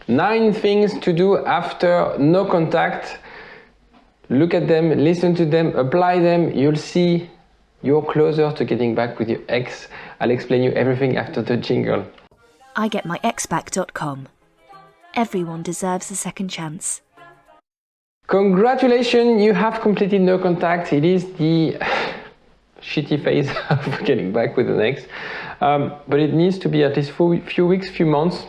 9 things to do after no contact. Look at them, listen to them, apply them. You'll see you're closer to getting back with your ex. I'll explain you everything after the jingle. igetmyexback.com. Everyone deserves a second chance. Congratulations, you have completed no contact. It is the shitty phase of getting back with an ex, but it needs to be at least few weeks, few months.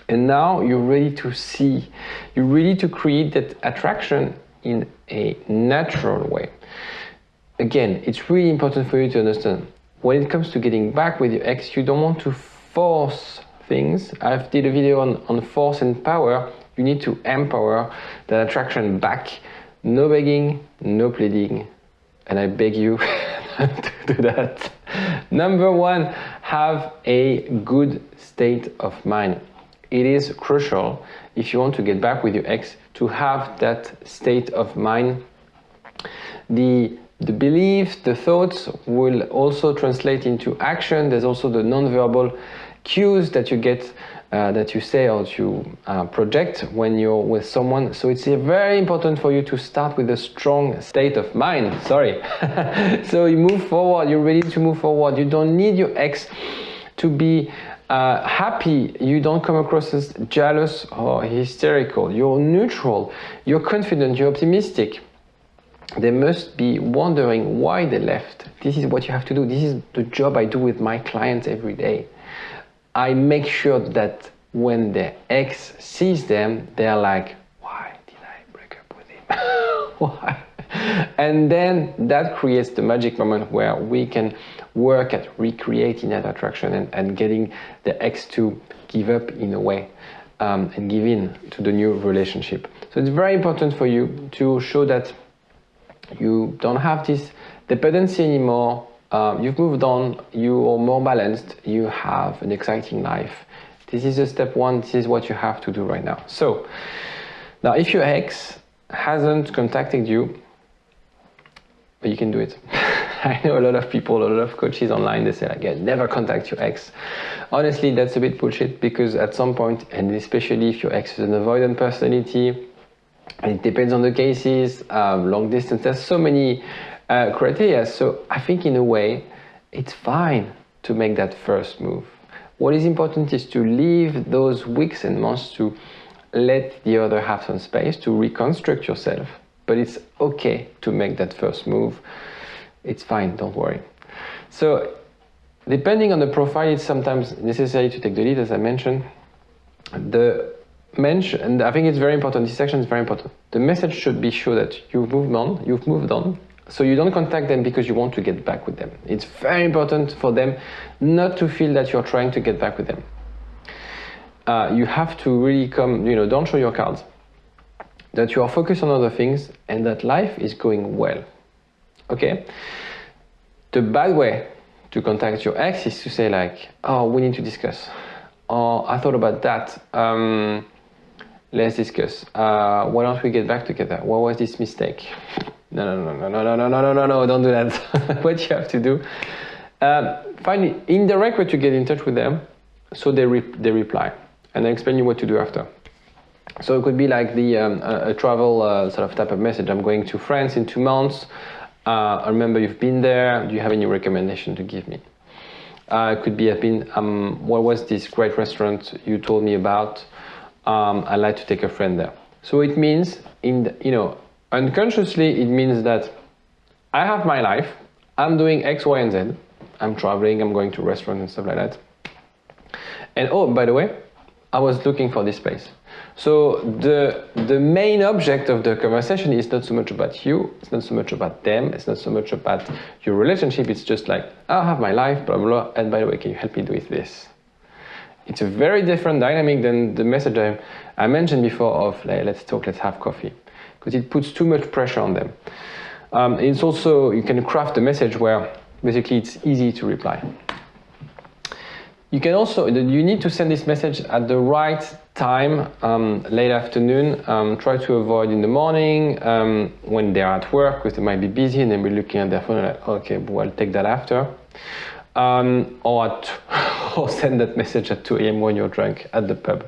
And now you're ready to see, you're ready to create that attraction in a natural way. Again, it's really important for you to understand, when it comes to getting back with your ex, you don't want to force things. I've did a video on force and power. You need to empower that attraction back. No begging, no pleading, and I beg you to do that. Number 1, have a good state of mind. It is crucial, if you want to get back with your ex, to have that state of mind. The beliefs, the thoughts will also translate into action. There's also the non-verbal cues that you get, that you say or you project when you're with someone. So it's very important for you to start with a strong state of mind. Sorry. So you move forward, you're ready to move forward. You don't need your ex to be happy. You don't come across as jealous or hysterical. You're neutral, you're confident, you're optimistic. They must be wondering why they left. This is what you have to do. This is the job I do with my clients every day. I make sure that when their ex sees them, they're like, why did I break up with him? Why? And then that creates the magic moment where we can work at recreating that attraction and getting the ex to give up in a way, and give in to the new relationship. So it's very important for you to show that you don't have this dependency anymore. You've moved on, you are more balanced, you have an exciting life. This is the step 1, this is what you have to do right now. So, now if your ex hasn't contacted you, but you can do it. I know a lot of people, a lot of coaches online, they say like, yeah, never contact your ex. Honestly, that's a bit bullshit, because at some point, and especially if your ex is an avoidant personality, and it depends on the cases, long distance, there's so many criteria. So I think in a way, it's fine to make that first move. What is important is to leave those weeks and months to let the other have some space to reconstruct yourself. But it's okay to make that first move. It's fine, don't worry. So depending on the profile, it's sometimes necessary to take the lead, as I mentioned. And I think it's very important, this section is very important. The message should be sure that you've moved on, so you don't contact them because you want to get back with them. It's very important for them not to feel that you're trying to get back with them. You have to really don't show your cards. That you are focused on other things and that life is going well. Okay? The bad way to contact your ex is to say like, oh, we need to discuss. Or I thought about that. Let's discuss. Why don't we get back together? What was this mistake? No, don't do that. What you have to do, find an indirect way to get in touch with them, so they reply, and I explain you what to do after. So it could be like a travel sort of type of message. I'm going to France in 2 months. I remember you've been there. Do you have any recommendation to give me? It could be, what was this great restaurant you told me about? I'd like to take a friend there. So it means, unconsciously, it means that I have my life. I'm doing X, Y, and Z. I'm traveling, I'm going to restaurants and stuff like that. And oh, by the way, I was looking for this place. So the main object of the conversation is not so much about you, it's not so much about them, it's not so much about your relationship, it's just like, I have my life, blah, blah, blah, and by the way, can you help me with this? It's a very different dynamic than the message I mentioned before of like, let's talk, let's have coffee, because it puts too much pressure on them. It's also, you can craft a message where basically it's easy to reply. You can also, you need to send this message at the right time, late afternoon. Try to avoid in the morning when they're at work, because they might be busy and they'll be looking at their phone and like, okay, well, I'll take that after. Or send that message at 2 a.m. when you're drunk at the pub.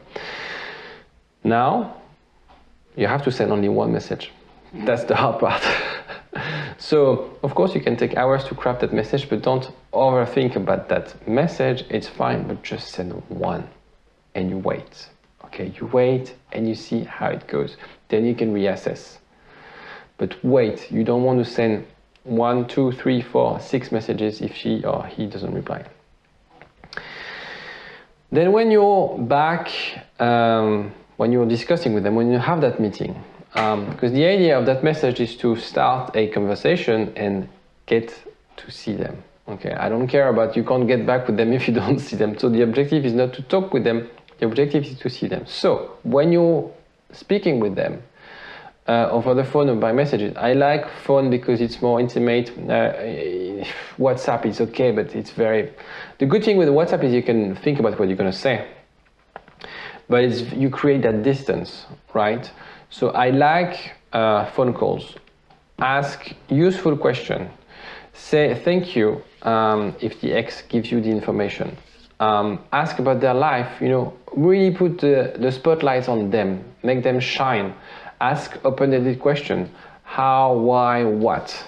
Now, you have to send only one message. That's the hard part. So, of course, you can take hours to craft that message, but don't overthink about that message. It's fine, but just send one and you wait. Okay, you wait and you see how it goes. Then you can reassess. But wait, you don't want to send 1, 2, 3, 4, 6 messages if she or he doesn't reply. Then when you're back, when you're discussing with them, when you have that meeting, because the idea of that message is to start a conversation and get to see them. Okay, I don't care about, you can't get back with them if you don't see them. So the objective is not to talk with them, the objective is to see them. So when you're speaking with them, over the phone or by messages, I like phone because it's more intimate. WhatsApp is okay, but it's very... The good thing with WhatsApp is you can think about what you're going to say, but you create that distance, right? So I like phone calls. Ask useful question. Say thank you if the ex gives you the information. Ask about their life, really put the spotlight on them, make them shine. Ask open-ended question, how, why, what.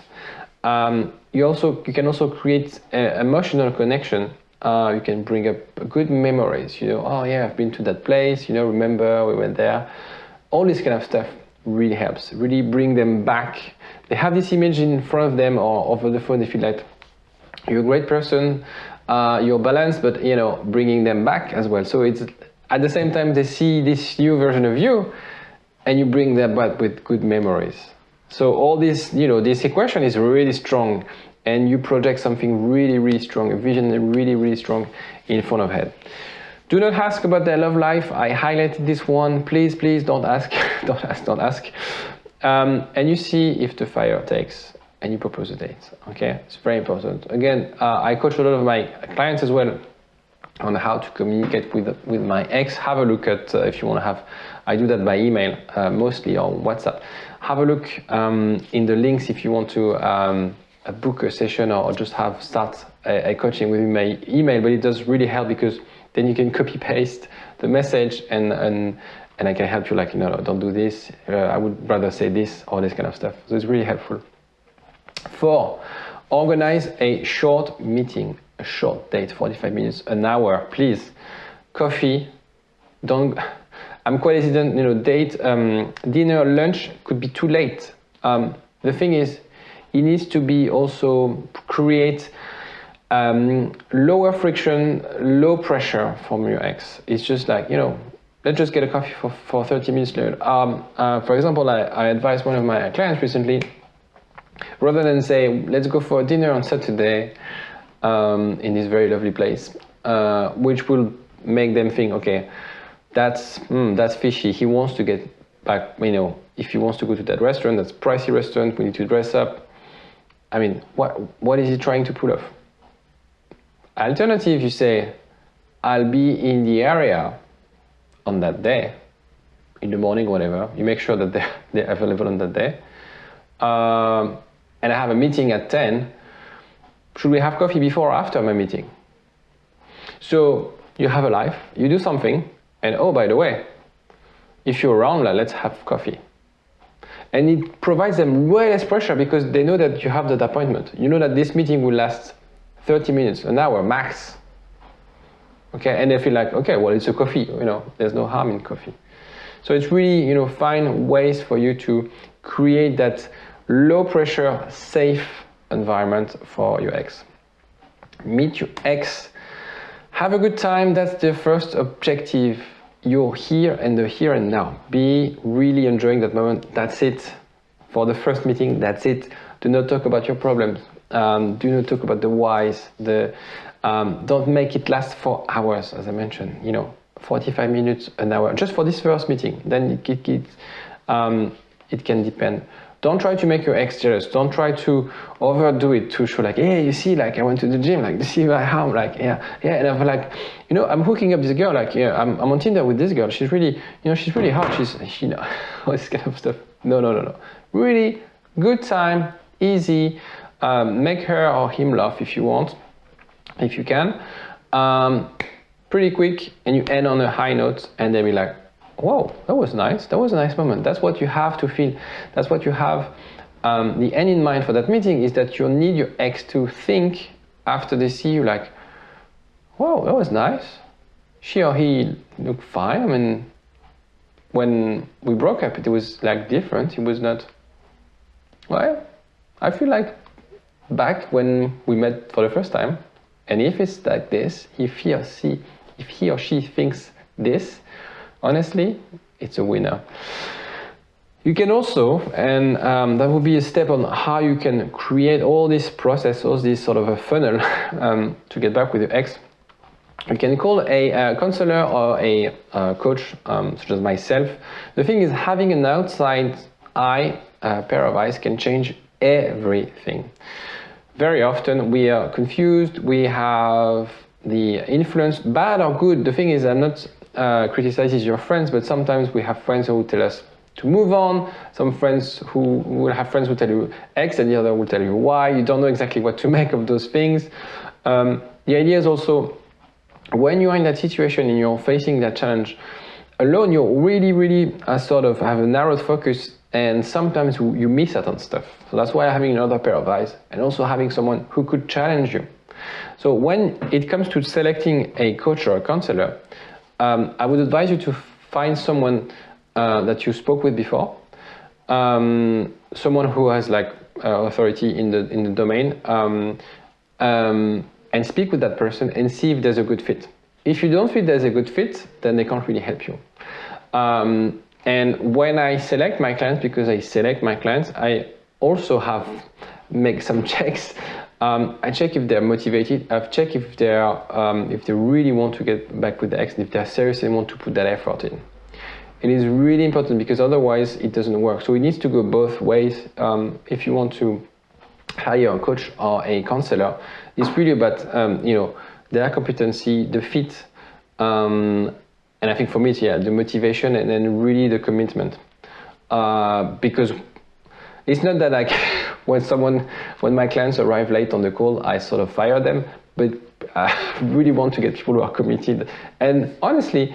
You can also create emotional connection. You can bring up good memories, oh yeah, I've been to that place, remember we went there. All this kind of stuff really helps, really bring them back. They have this image in front of them or over the phone, they feel like you're a great person, you're balanced, but bringing them back as well. So it's at the same time they see this new version of you and you bring them back with good memories. So all this, this equation is really strong and you project something really, really strong, a vision really, really strong in front of head. Do not ask about their love life. I highlighted this one. Please, please don't ask. Don't ask. And you see if the fire takes and you propose a date. Okay, it's very important. Again, I coach a lot of my clients as well on how to communicate with my ex. Have a look at, if you want to have, I do that by email, mostly on WhatsApp. Have a look in the links if you want to book a session or just start a coaching with my email, but it does really help because then you can copy paste the message and I can help you no, don't do this. I would rather say this, all this kind of stuff. So it's really helpful. 4, organize a short meeting, a short date, 45 minutes, an hour, please. Coffee, I'm quite hesitant, date, dinner, lunch could be too late. The thing is, it needs to be also create lower friction, low pressure from your ex. It's just let's just get a coffee for 30 minutes later. For example, I advised one of my clients recently, rather than say, let's go for dinner on Saturday in this very lovely place, which will make them think, okay, that's fishy. He wants to get back, if he wants to go to that restaurant, that's a pricey restaurant, we need to dress up. I mean, what is he trying to pull off? Alternative, you say, I'll be in the area on that day, in the morning, whatever. You make sure that they're available on that day. And I have a meeting at 10. Should we have coffee before or after my meeting? So you have a life, you do something, and oh, by the way, if you're around, let's have coffee. And it provides them way less pressure because they know that you have that appointment. You know that this meeting will last 30 minutes, an hour max. Okay, and they feel like, okay, well, it's a coffee, there's no harm in coffee. So it's really, find ways for you to create that low pressure, safe environment for your ex. Meet your ex, have a good time. That's the first objective. You're here and the here and now. Be really enjoying that moment. That's it. For the first meeting, that's it. Do not talk about your problems. Do not talk about the whys. Don't make it last for hours, as I mentioned. 45 minutes, an hour, just for this first meeting. Then it can depend. Don't try to make your ex jealous. Don't try to overdo it to show hey, you see, I went to the gym, you see how, yeah. And I'm I'm hooking up this girl, I'm on Tinder with this girl. She's really, she's really hot. She all this kind of stuff. No. Really good time, easy. Make her or him laugh if you want, if you can. Pretty quick, and you end on a high note, and they'll be like, whoa, that was nice. That was a nice moment. That's what you have to feel. That's what you have. The end in mind for that meeting is that you need your ex to think after they see you like, whoa, that was nice. She or he looked fine. I mean, when we broke up, it was like different. It was not, well, I feel like back when we met for the first time, and if it's like this, if he or she thinks this, honestly, it's a winner. You can also, and that would be a step on how you can create all this process, all this sort of a funnel to get back with your ex. You can call a counselor or a coach, such as myself. The thing is, having an outside eye, pair of eyes, can change everything. Very often we are confused, we have the influence, bad or good. The thing is, I'm not criticizing your friends, but sometimes we have friends who tell us to move on, some friends who will have friends who tell you X and the other will tell you Y. You don't know exactly what to make of those things. The idea is also, when you are in that situation and you're facing that challenge alone, you're really sort of have a narrowed focus, and sometimes you miss out on stuff. So that's why having another pair of eyes and also having someone who could challenge you. So when it comes to selecting a coach or a counselor, I would advise you to find someone that you spoke with before, someone who has like authority in the domain, and speak with that person and see if there's a good fit. If you don't feel there's a good fit, then they can't really help you. And when I select my clients, because I select my clients, I also make some checks. I check if they're motivated. I check if they really want to get back with the ex, and if they're serious and want to put that effort in. It is really important, because otherwise it doesn't work. So it needs to go both ways. If you want to hire a coach or a counselor, it's really about their competency, the fit, and I think for me, it's the motivation and then really the commitment. Because it's not that like when my clients arrive late on the call, I sort of fire them, but I really want to get people who are committed. And honestly,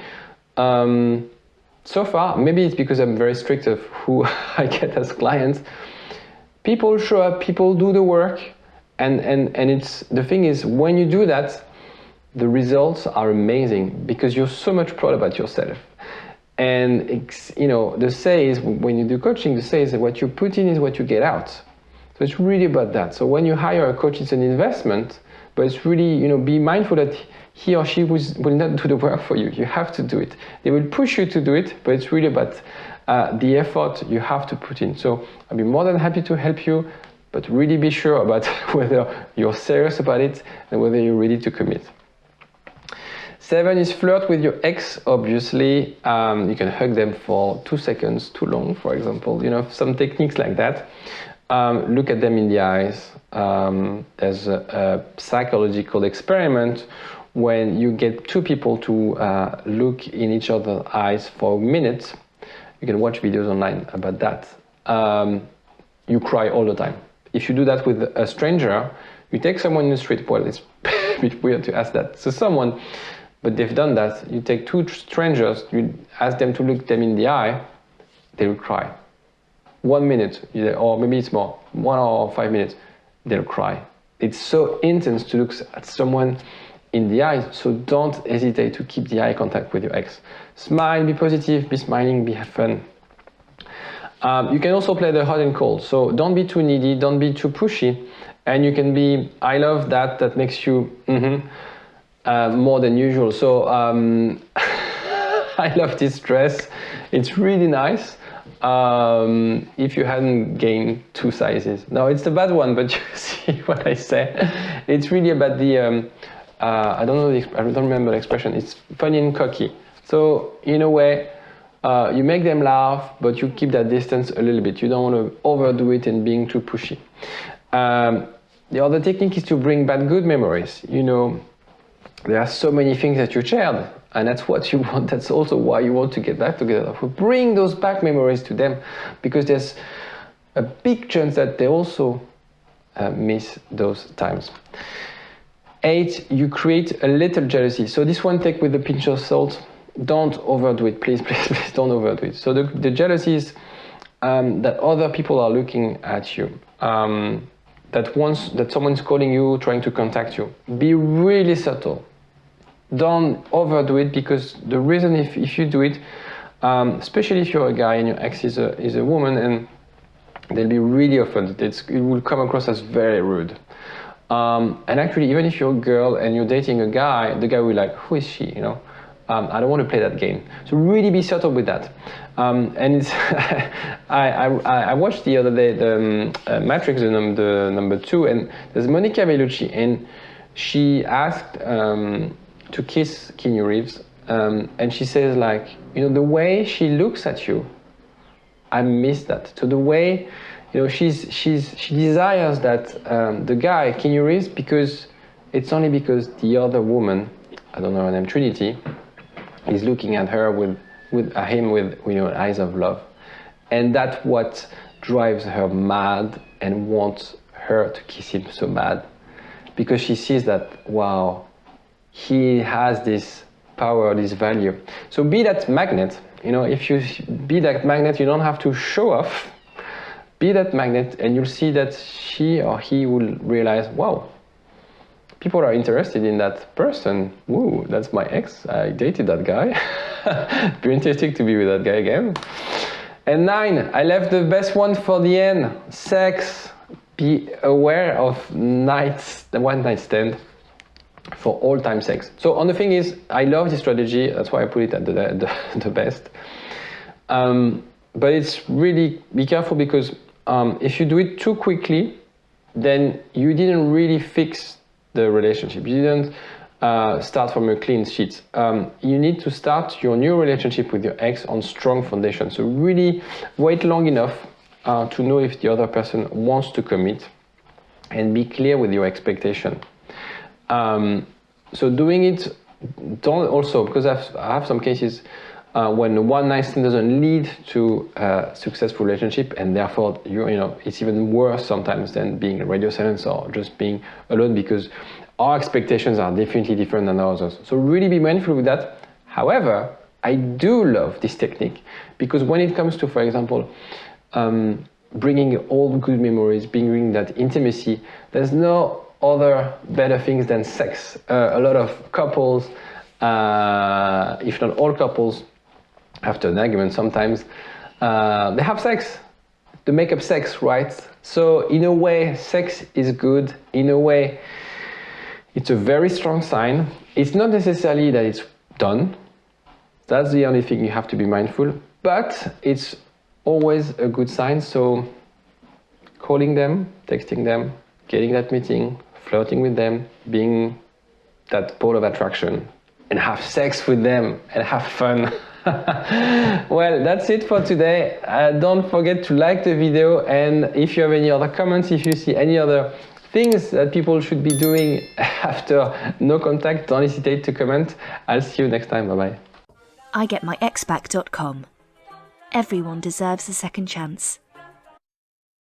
so far, maybe it's because I'm very strict of who I get as clients. People show up, people do the work, and it's the thing is, when you do that, the results are amazing because you're so much proud about yourself. And the say is, when you do coaching, the say is that what you put in is what you get out. So it's really about that. So when you hire a coach, it's an investment, but it's really, be mindful that he or she will not do the work for you. You have to do it. They will push you to do it, but it's really about the effort you have to put in. So I'll be more than happy to help you, but really be sure about whether you're serious about it and whether you're ready to commit. 7 is flirt with your ex, obviously. You can hug them for 2 seconds, too long, for example. Some techniques like that. Look at them in the eyes. There's a psychological experiment when you get 2 people to look in each other's eyes for a minute. You can watch videos online about that. You cry all the time. If you do that with a stranger, you take someone in the street, well, it's a bit weird to ask that to someone, but they've done that. You take 2 strangers, you ask them to look them in the eye, they will cry. 1 minute, or maybe it's more, 1 or 5 minutes, they'll cry. It's so intense to look at someone in the eyes, so don't hesitate to keep the eye contact with your ex. Smile, be positive, be smiling, be fun. You can also play the hot and cold, so don't be too needy, don't be too pushy, and you can be, I love that makes you more than usual. So I love this dress, it's really nice. If you hadn't gained 2 sizes. No, it's the bad one, but you see what I say. It's really about the, I don't remember the expression, it's funny and cocky. So in a way, you make them laugh, but you keep that distance a little bit. You don't want to overdo it and being too pushy. The other technique is to bring back good memories. There are so many things that you shared, and that's what you want. That's also why you want to get back together. Bring those back memories to them, because there's a big chance that they also miss those times. 8, you create a little jealousy. So this one, take with a pinch of salt. don't overdo it, please, please, please don't overdo it. So the jealousy is that other people are looking at you, that someone's calling you, trying to contact you. Be really subtle. Don't overdo it, because the reason if you do it, especially if you're a guy and your ex is a woman, and they'll be really offended. It will come across as very rude. And actually, even if you're a girl and you're dating a guy, the guy will be like, who is she, you know? I don't want to play that game. So really be subtle with that. And it's I watched the other day the Matrix, the number 2, and there's Monica Bellucci, and she asked to kiss Keanu Reeves, and she says, like, you know, the way she looks at you, I miss that. So the way, you know, she desires that the guy Keanu Reeves, because it's only because the other woman, I don't know her name, Trinity, is looking at her with him with, you know, eyes of love, and that's what drives her mad and wants her to kiss him so bad, because she sees that, wow, he has this power, this value. So be that magnet. You know, if you be that magnet, you don't have to show off. Be that magnet, and you'll see that she or he will realize, wow, people are interested in that person. Woo, that's my ex. I dated that guy. Be interesting to be with that guy again. And 9, I left the best one for the end. Sex. Be aware of the one night stand for all time sex. So on the thing is, I love this strategy. That's why I put it at the best. But it's really, be careful, because if you do it too quickly, then you didn't really fix the relationship. You didn't start from a clean sheet. You need to start your new relationship with your ex on strong foundation. So really wait long enough to know if the other person wants to commit, and be clear with your expectation. So doing it, don't also, because I have some cases when the one night stand doesn't lead to a successful relationship, and therefore you know it's even worse sometimes than being radio silence or just being alone, because our expectations are definitely different than others. So really be mindful with that. However, I do love this technique, because when it comes to, for example, bringing all good memories, bringing that intimacy, there's no other better things than sex. A lot of couples, if not all couples, after an argument sometimes, they have sex, the make-up sex, right? So in a way, sex is good. In a way, it's a very strong sign. It's not necessarily that it's done. That's the only thing you have to be mindful, but it's always a good sign. So calling them, texting them, getting that meeting, flirting with them, being that pole of attraction, and have sex with them and have fun. Well, that's it for today. Don't forget to like the video, and if you have any other comments, if you see any other things that people should be doing after no contact, don't hesitate to comment. I'll see you next time. Bye-bye. igetmyexback.com. Everyone deserves a second chance.